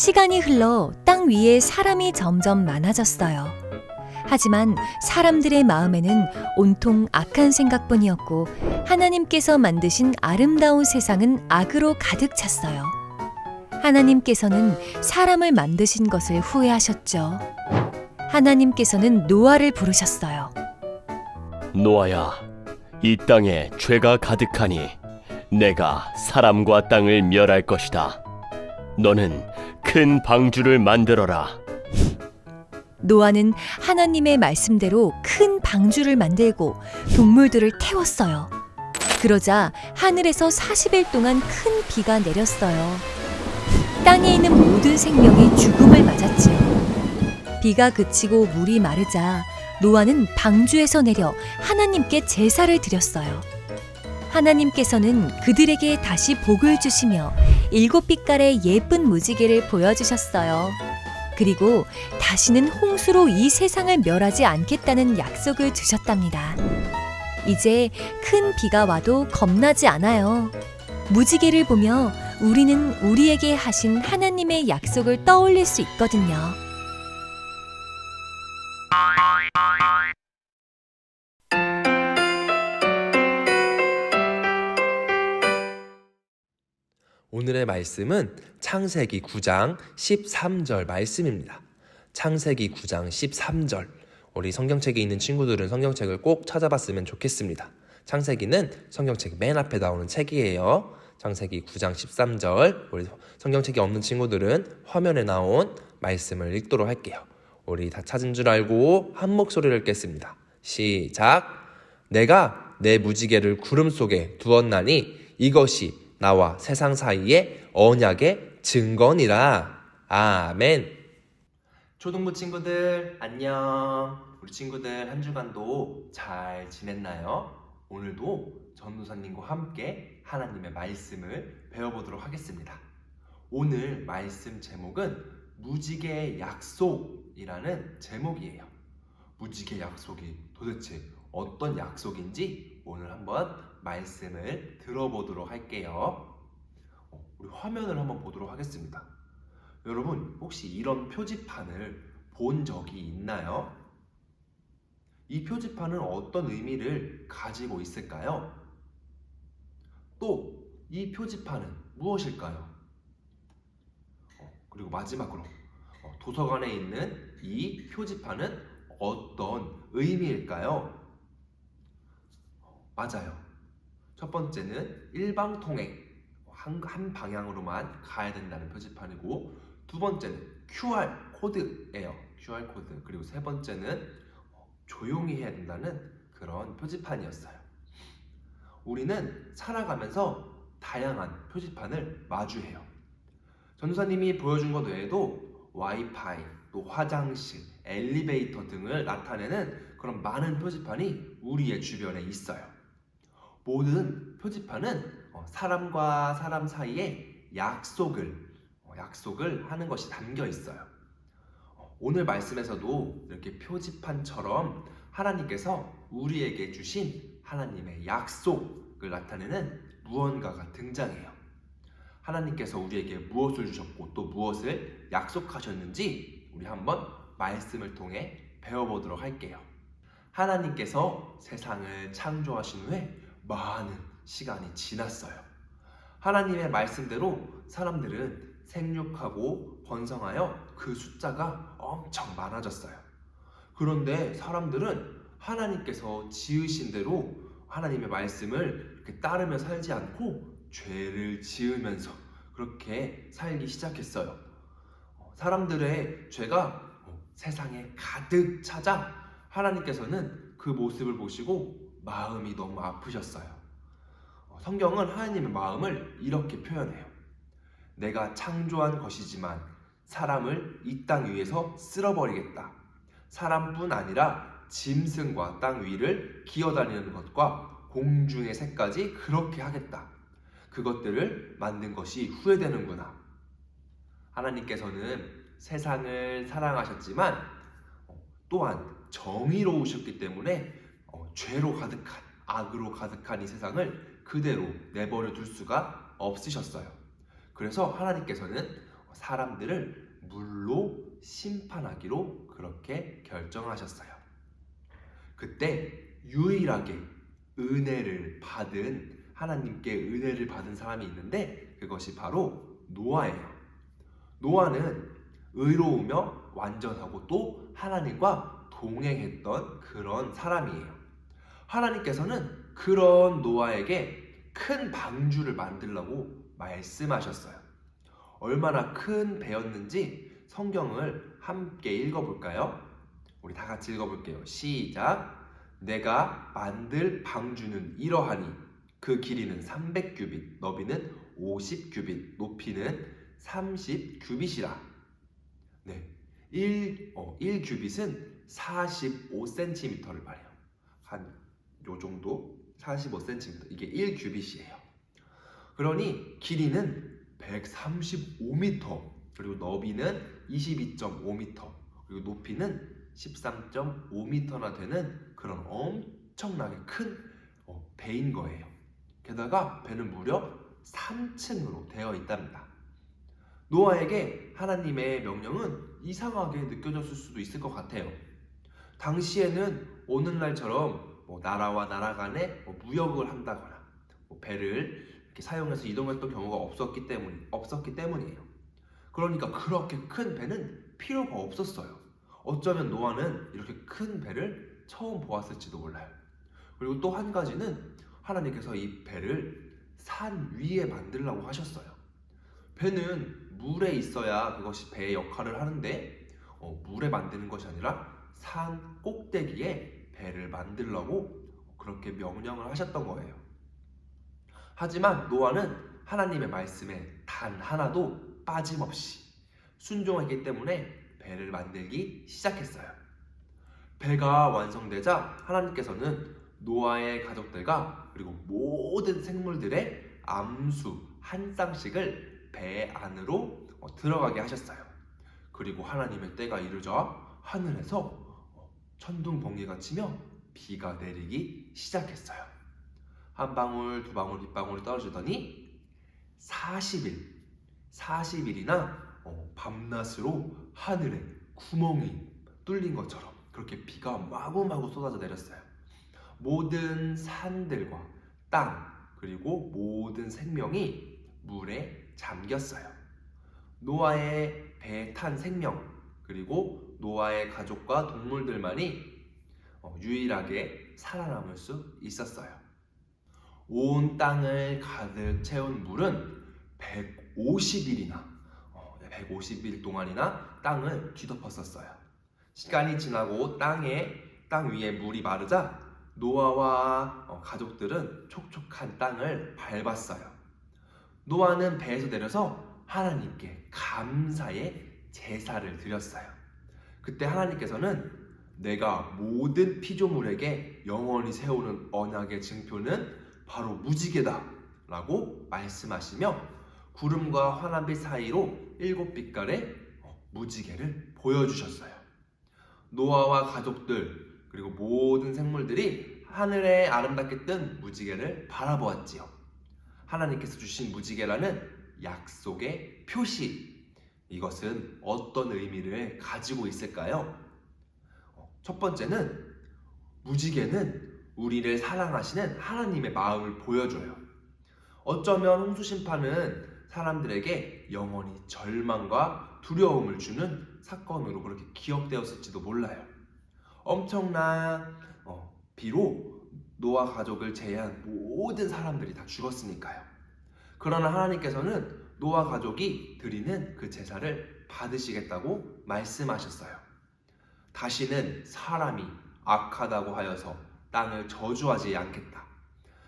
시간이 흘러 땅 위에 사람이 점점 많아졌어요. 하지만 사람들의 마음에는 온통 악한 생각뿐이었고 하나님께서 만드신 아름다운 세상은 악으로 가득 찼어요. 하나님께서는 사람을 만드신 것을 후회하셨죠. 하나님께서는 노아를 부르셨어요. 노아야, 이 땅에 죄가 가득하니 내가 사람과 땅을 멸할 것이다. 너는 큰 방주를 만들어라. 노아는 하나님의 말씀대로 큰 방주를 만들고 동물들을 태웠어요. 그러자 하늘에서 40일 동안 큰 비가 내렸어요. 땅에 있는 모든 생명이 죽음을 맞았지요. 비가 그치고 물이 마르자 노아는 방주에서 내려 하나님께 제사를 드렸어요. 하나님께서는 그들에게 다시 복을 주시며 7빛깔의 예쁜 무지개를 보여주셨어요. 그리고 다시는 홍수로 이 세상을 멸하지 않겠다는 약속을 주셨답니다. 이제 큰 비가 와도 겁나지 않아요. 무지개를 보며 우리는 우리에게 하신 하나님의 약속을 떠올릴 수 있거든요. 오늘의 말씀은 창세기 9장 13절 말씀입니다. 창세기 9장 13절. 우리 성경책에 있는 친구들은 성경책을 꼭 찾아봤으면 좋겠습니다. 창세기는 성경책 맨 앞에 나오는 책이에요. 창세기 9장 13절. 우리 성경책이 없는 친구들은 화면에 나온 말씀을 읽도록 할게요. 우리 다 찾은 줄 알고 한 목소리를 읽겠습니다. 시작. 내가 내 무지개를 구름 속에 두었나니 이것이 나와 세상 사이의 언약의 증거니라. 아멘. 초등부 친구들 안녕. 우리 친구들 한 주간도 잘 지냈나요? 오늘도 전도사님과 함께 하나님의 말씀을 배워보도록 하겠습니다. 오늘 말씀 제목은 무지개의 약속이라는 제목이에요. 무지개 약속이 도대체 어떤 약속인지 오늘 한번 말씀을 들어보도록 할게요. 우리 화면을 한번 보도록 하겠습니다. 여러분 혹시 이런 표지판을 본 적이 있나요? 이 표지판은 어떤 의미를 가지고 있을까요? 또 이 표지판은 무엇일까요? 그리고 마지막으로 도서관에 있는 이 표지판은 어떤 의미일까요? 맞아요. 첫 번째는 일방통행, 한 방향으로만 가야 된다는 표지판이고, 두 번째는 QR 코드예요. QR 코드. 그리고 세 번째는 조용히 해야 된다는 그런 표지판이었어요. 우리는 살아가면서 다양한 표지판을 마주해요. 전도사님이 보여준 것 외에도 와이파이, 또 화장실, 엘리베이터 등을 나타내는 그런 많은 표지판이 우리의 주변에 있어요. 모든 표지판은 사람과 사람 사이에 약속을 하는 것이 담겨 있어요. 오늘 말씀에서도 이렇게 표지판처럼 하나님께서 우리에게 주신 하나님의 약속을 나타내는 무언가가 등장해요. 하나님께서 우리에게 무엇을 주셨고 또 무엇을 약속하셨는지 우리 한번 말씀을 통해 배워보도록 할게요. 하나님께서 세상을 창조하신 후에 많은 시간이 지났어요. 하나님의 말씀대로 사람들은 생육하고 번성하여 그 숫자가 엄청 많아졌어요. 그런데 사람들은 하나님께서 지으신 대로 하나님의 말씀을 이렇게 따르며 살지 않고 죄를 지으면서 그렇게 살기 시작했어요. 사람들의 죄가 세상에 가득 차자 하나님께서는 그 모습을 보시고 마음이 너무 아프셨어요. 성경은 하나님의 마음을 이렇게 표현해요. 내가 창조한 것이지만 사람을 이 땅 위에서 쓸어버리겠다. 사람뿐 아니라 짐승과 땅 위를 기어다니는 것과 공중의 새까지 그렇게 하겠다. 그것들을 만든 것이 후회되는구나. 하나님께서는 세상을 사랑하셨지만 또한 정의로우셨기 때문에 죄로 가득한, 악으로 가득한 이 세상을 그대로 내버려 둘 수가 없으셨어요. 그래서 하나님께서는 사람들을 물로 심판하기로 그렇게 결정하셨어요. 그때 유일하게 하나님께 은혜를 받은 사람이 있는데 그것이 바로 노아예요. 노아는 의로우며 완전하고 또 하나님과 동행했던 그런 사람이에요. 하나님께서는 그런 노아에게 큰 방주를 만들라고 말씀하셨어요. 얼마나 큰 배였는지 성경을 함께 읽어볼까요? 우리 다 같이 읽어볼게요. 시작! 내가 만들 방주는 이러하니 그 길이는 300규빗, 너비는 50규빗, 높이는 30규빗이라. 네, 1규빗은 45cm를 말해요. 한 요 정도 45cm, 이게 1규빗이에요. 그러니 길이는 135m, 그리고 너비는 22.5m, 그리고 높이는 13.5m나 되는 그런 엄청나게 큰 배인 거예요. 게다가 배는 무려 3층으로 되어 있답니다. 노아에게 하나님의 명령은 이상하게 느껴졌을 수도 있을 것 같아요. 당시에는 오늘날처럼 나라와 나라 간에 무역을 한다거나 배를 이렇게 사용해서 이동했던 경우가 없었기 때문이에요. 그러니까 그렇게 큰 배는 필요가 없었어요. 어쩌면 노아는 이렇게 큰 배를 처음 보았을지도 몰라요. 그리고 또 한 가지는 하나님께서 이 배를 산 위에 만들라고 하셨어요. 배는 물에 있어야 그것이 배의 역할을 하는데 물에 만드는 것이 아니라 산 꼭대기에 배를 만들라고 그렇게 명령을 하셨던 거예요. 하지만 노아는 하나님의 말씀에 단 하나도 빠짐없이 순종했기 때문에 배를 만들기 시작했어요. 배가 완성되자 하나님께서는 노아의 가족들과 그리고 모든 생물들의 암수 한 쌍씩을 배 안으로 들어가게 하셨어요. 그리고 하나님의 때가 이르자 하늘에서 천둥 번개가 치며 비가 내리기 시작했어요. 한 방울 두 방울 빗방울이 떨어지더니 40일이나 밤낮으로 하늘에 구멍이 뚫린 것처럼 그렇게 비가 마구마구 쏟아져 내렸어요. 모든 산들과 땅 그리고 모든 생명이 물에 잠겼어요. 노아의 배에 탄 생명 그리고 노아의 가족과 동물들만이 유일하게 살아남을 수 있었어요. 온 땅을 가득 채운 물은 150일 동안이나 땅을 뒤덮었었어요. 시간이 지나고 땅 위에 물이 마르자 노아와 가족들은 촉촉한 땅을 밟았어요. 노아는 배에서 내려서 하나님께 감사의 제사를 드렸어요. 그때 하나님께서는 내가 모든 피조물에게 영원히 세우는 언약의 증표는 바로 무지개다 라고 말씀하시며 구름과 환한빛 사이로 7빛깔의 무지개를 보여주셨어요. 노아와 가족들 그리고 모든 생물들이 하늘에 아름답게 뜬 무지개를 바라보았지요. 하나님께서 주신 무지개라는 약속의 표시, 이것은 어떤 의미를 가지고 있을까요? 첫 번째는 무지개는 우리를 사랑하시는 하나님의 마음을 보여줘요. 어쩌면 홍수심판은 사람들에게 영원히 절망과 두려움을 주는 사건으로 그렇게 기억되었을지도 몰라요. 엄청난 비로 노아 가족을 제외한 모든 사람들이 다 죽었으니까요. 그러나 하나님께서는 노아 가족이 드리는 그 제사를 받으시겠다고 말씀하셨어요. 다시는 사람이 악하다고 하여서 땅을 저주하지 않겠다.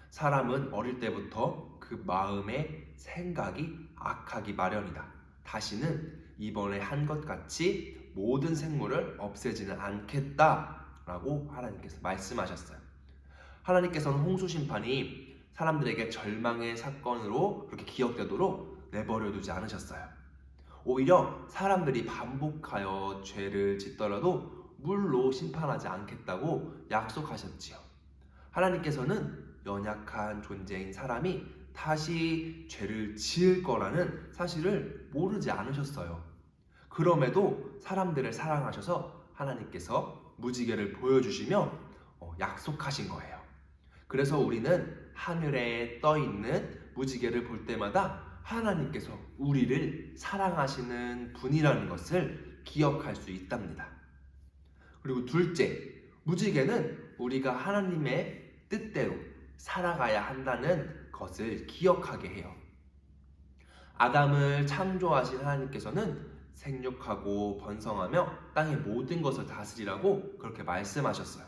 사람은 어릴 때부터 그 마음의 생각이 악하기 마련이다. 다시는 이번에 한 것 같이 모든 생물을 없애지는 않겠다라고 하나님께서 말씀하셨어요. 하나님께서는 홍수 심판이 사람들에게 절망의 사건으로 그렇게 기억되도록 내버려 두지 않으셨어요. 오히려 사람들이 반복하여 죄를 짓더라도 물로 심판하지 않겠다고 약속하셨지요. 하나님께서는 연약한 존재인 사람이 다시 죄를 지을 거라는 사실을 모르지 않으셨어요. 그럼에도 사람들을 사랑하셔서 하나님께서 무지개를 보여주시며 약속하신 거예요. 그래서 우리는 하늘에 떠 있는 무지개를 볼 때마다 하나님께서 우리를 사랑하시는 분이라는 것을 기억할 수 있답니다. 그리고 둘째, 무지개는 우리가 하나님의 뜻대로 살아가야 한다는 것을 기억하게 해요. 아담을 창조하신 하나님께서는 생육하고 번성하며 땅의 모든 것을 다스리라고 그렇게 말씀하셨어요.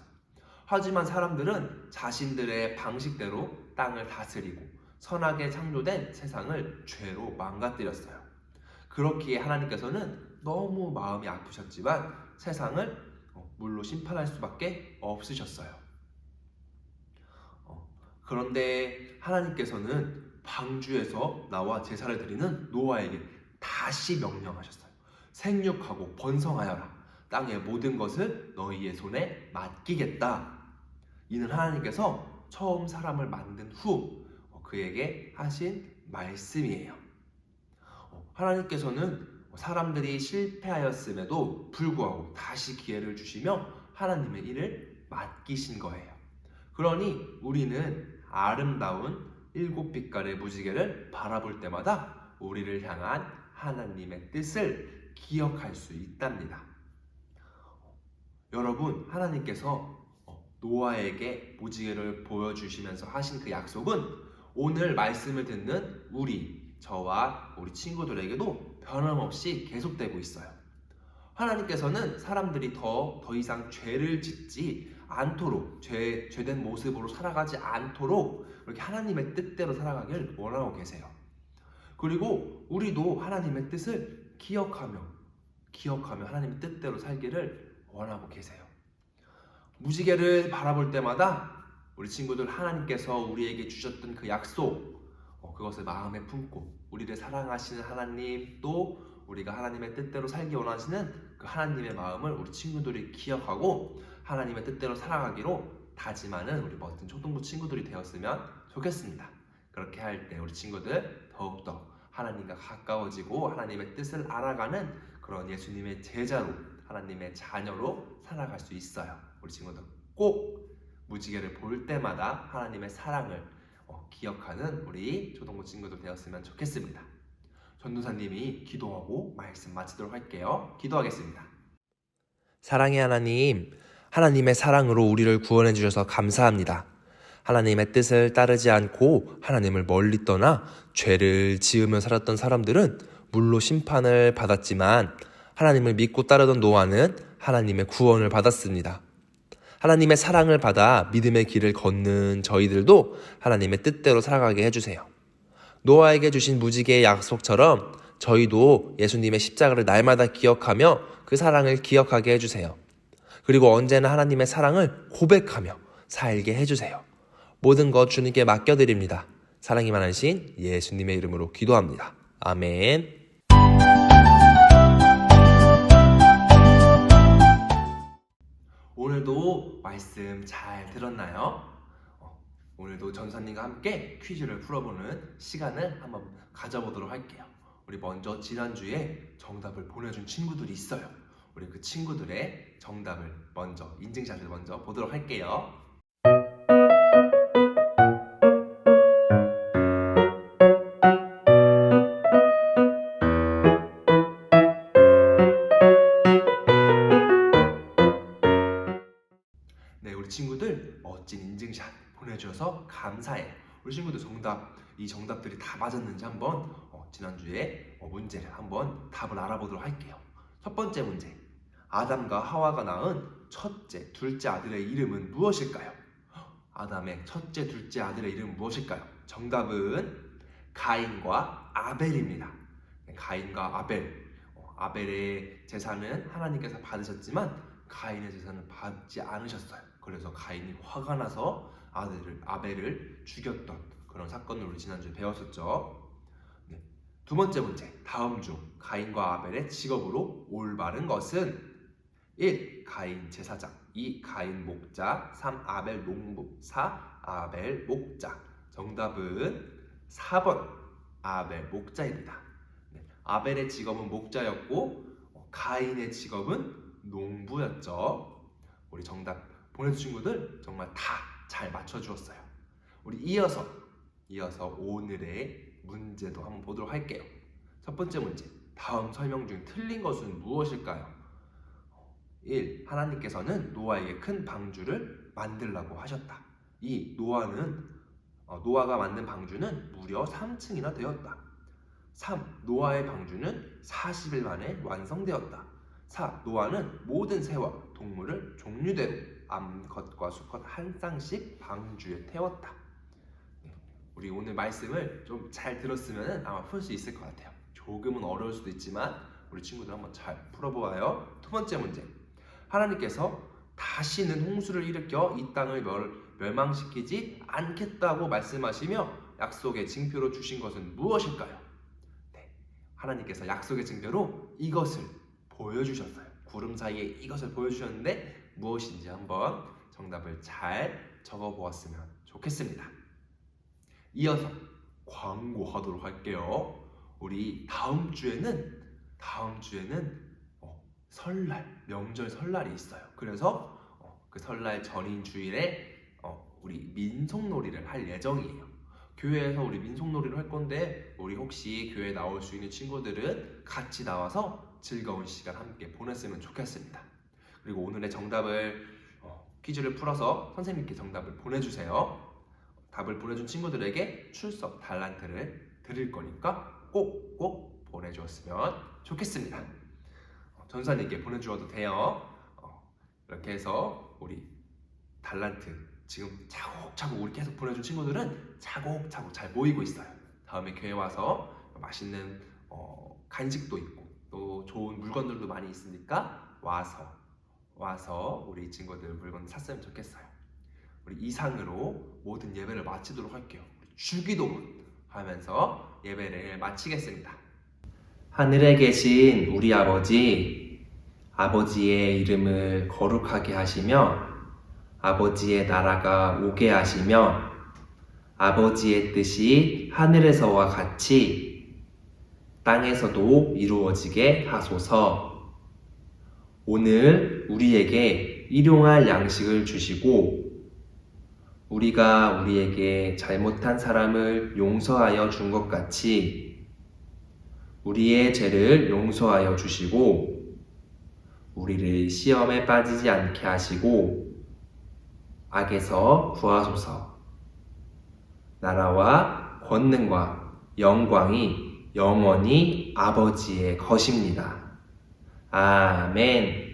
하지만 사람들은 자신들의 방식대로 땅을 다스리고 선하게 창조된 세상을 죄로 망가뜨렸어요. 그렇기에 하나님께서는 너무 마음이 아프셨지만 세상을 물로 심판할 수밖에 없으셨어요. 그런데 하나님께서는 방주에서 나와 제사를 드리는 노아에게 다시 명령하셨어요. 생육하고 번성하여라. 땅의 모든 것을 너희의 손에 맡기겠다. 이는 하나님께서 처음 사람을 만든 후 그에게 하신 말씀이에요. 하나님께서는 사람들이 실패하였음에도 불구하고 다시 기회를 주시며 하나님의 일을 맡기신 거예요. 그러니 우리는 아름다운 7빛깔의 무지개를 바라볼 때마다 우리를 향한 하나님의 뜻을 기억할 수 있답니다. 여러분, 하나님께서 노아에게 무지개를 보여주시면서 하신 그 약속은 오늘 말씀을 듣는 저와 우리 친구들에게도 변함없이 계속되고 있어요. 하나님께서는 사람들이 더 이상 죄를 짓지 않도록 죄된 모습으로 살아가지 않도록 이렇게 하나님의 뜻대로 살아가길 원하고 계세요. 그리고 우리도 하나님의 뜻을 기억하며 하나님의 뜻대로 살기를 원하고 계세요. 무지개를 바라볼 때마다 우리 친구들 하나님께서 우리에게 주셨던 그 약속 그것을 마음에 품고 우리를 사랑하시는 하나님 또 우리가 하나님의 뜻대로 살기 원하시는 그 하나님의 마음을 우리 친구들이 기억하고 하나님의 뜻대로 살아가기로 다짐하는 우리 멋진 초등부 친구들이 되었으면 좋겠습니다. 그렇게 할 때 우리 친구들 더욱더 하나님과 가까워지고 하나님의 뜻을 알아가는 그런 예수님의 제자로 하나님의 자녀로 살아갈 수 있어요. 우리 친구들 꼭 무지개를 볼 때마다 하나님의 사랑을 기억하는 우리 초등부 친구들 되었으면 좋겠습니다. 전도사님이 기도하고 말씀 마치도록 할게요. 기도하겠습니다. 사랑의 하나님, 하나님의 사랑으로 우리를 구원해 주셔서 감사합니다. 하나님의 뜻을 따르지 않고 하나님을 멀리 떠나 죄를 지으며 살았던 사람들은 물로 심판을 받았지만 하나님을 믿고 따르던 노아는 하나님의 구원을 받았습니다. 하나님의 사랑을 받아 믿음의 길을 걷는 저희들도 하나님의 뜻대로 살아가게 해주세요. 노아에게 주신 무지개의 약속처럼 저희도 예수님의 십자가를 날마다 기억하며 그 사랑을 기억하게 해주세요. 그리고 언제나 하나님의 사랑을 고백하며 살게 해주세요. 모든 것 주님께 맡겨드립니다. 사랑이 많으신 예수님의 이름으로 기도합니다. 아멘. 오늘도 말씀 잘 들었나요? 오늘도 전사님과 함께 퀴즈를 풀어보는 시간을 한번 가져보도록 할게요. 우리 먼저 지난주에 정답을 보내준 친구들이 있어요. 우리 그 친구들의 정답을 먼저 인증샷을 먼저 보도록 할게요. 네, 우리 친구들 멋진 인증샷 보내주셔서 감사해요. 우리 친구들 이 정답들이 다 맞았는지 한번 지난주에 문제를 한번 답을 알아보도록 할게요. 첫 번째 문제, 아담과 하와가 낳은 첫째, 둘째 아들의 이름은 무엇일까요? 아담의 첫째, 둘째 아들의 이름은 무엇일까요? 정답은 가인과 아벨입니다. 가인과 아벨. 아벨의 제사는 하나님께서 받으셨지만 가인의 제사는 받지 않으셨어요. 그래서 가인이 화가 나서 아벨을 죽였던 그런 사건을 우리 지난주에 배웠었죠. 네. 두 번째 문제, 다음 중 가인과 아벨의 직업으로 올바른 것은 1. 가인 제사장, 2. 가인 목자, 3. 아벨 농부, 4. 아벨 목자. 정답은 4번 아벨 목자입니다. 네, 아벨의 직업은 목자였고 가인의 직업은 농부였죠. 우리 정답 보내주신 친구들 정말 다 잘 맞춰주었어요. 우리 이어서 오늘의 문제도 한번 보도록 할게요. 첫 번째 문제, 다음 설명 중 틀린 것은 무엇일까요? 1. 하나님께서는 노아에게 큰 방주를 만들라고 하셨다. 2. 노아가 만든 방주는 무려 3층이나 되었다. 3. 노아의 방주는 40일 만에 완성되었다. 4. 노아는 모든 새와 동물을 종류대로 암컷과 수컷 한 쌍씩 방주에 태웠다. 우리 오늘 말씀을 좀 잘 들었으면 아마 풀 수 있을 것 같아요. 조금은 어려울 수도 있지만 우리 친구들 한번 잘 풀어보아요. 두 번째 문제, 하나님께서 다시는 홍수를 일으켜 이 땅을 멸망시키지 않겠다고 말씀하시며 약속의 징표로 주신 것은 무엇일까요? 네, 하나님께서 약속의 징표로 이것을 보여주셨어요. 구름 사이에 이것을 보여주셨는데 무엇인지 한번 정답을 잘 적어보았으면 좋겠습니다. 이어서 광고하도록 할게요. 우리 다음 주에는 명절 설날이 있어요. 그래서 그 설날 전인 주일에 우리 민속놀이를 할 예정이에요. 교회에서 우리 민속놀이를 할 건데 우리 혹시 교회에 나올 수 있는 친구들은 같이 나와서 즐거운 시간 함께 보냈으면 좋겠습니다. 그리고 오늘의 정답을 퀴즈를 풀어서 선생님께 정답을 보내주세요. 답을 보내준 친구들에게 출석 달란트를 드릴 거니까 꼭 보내주었으면 좋겠습니다. 전사님께 보내주어도 돼요. 이렇게 해서 우리 달란트 지금 차곡차곡 우리 계속 보내준 친구들은 차곡차곡 잘 모이고 있어요. 다음에 교회 와서 맛있는 간식도 있고 또 좋은 물건들도 많이 있으니까 와서 우리 친구들 물건 샀으면 좋겠어요. 우리 이상으로 모든 예배를 마치도록 할게요. 주기도문 하면서 예배를 마치겠습니다. 하늘에 계신 우리 아버지의 이름을 거룩하게 하시며 아버지의 나라가 오게 하시며 아버지의 뜻이 하늘에서와 같이 땅에서도 이루어지게 하소서. 오늘 우리에게 일용할 양식을 주시고 우리가 우리에게 잘못한 사람을 용서하여 준 것 같이 우리의 죄를 용서하여 주시고 우리를 시험에 빠지지 않게 하시고 악에서 구하소서. 나라와 권능과 영광이 영원히 아버지의 것입니다. 아멘.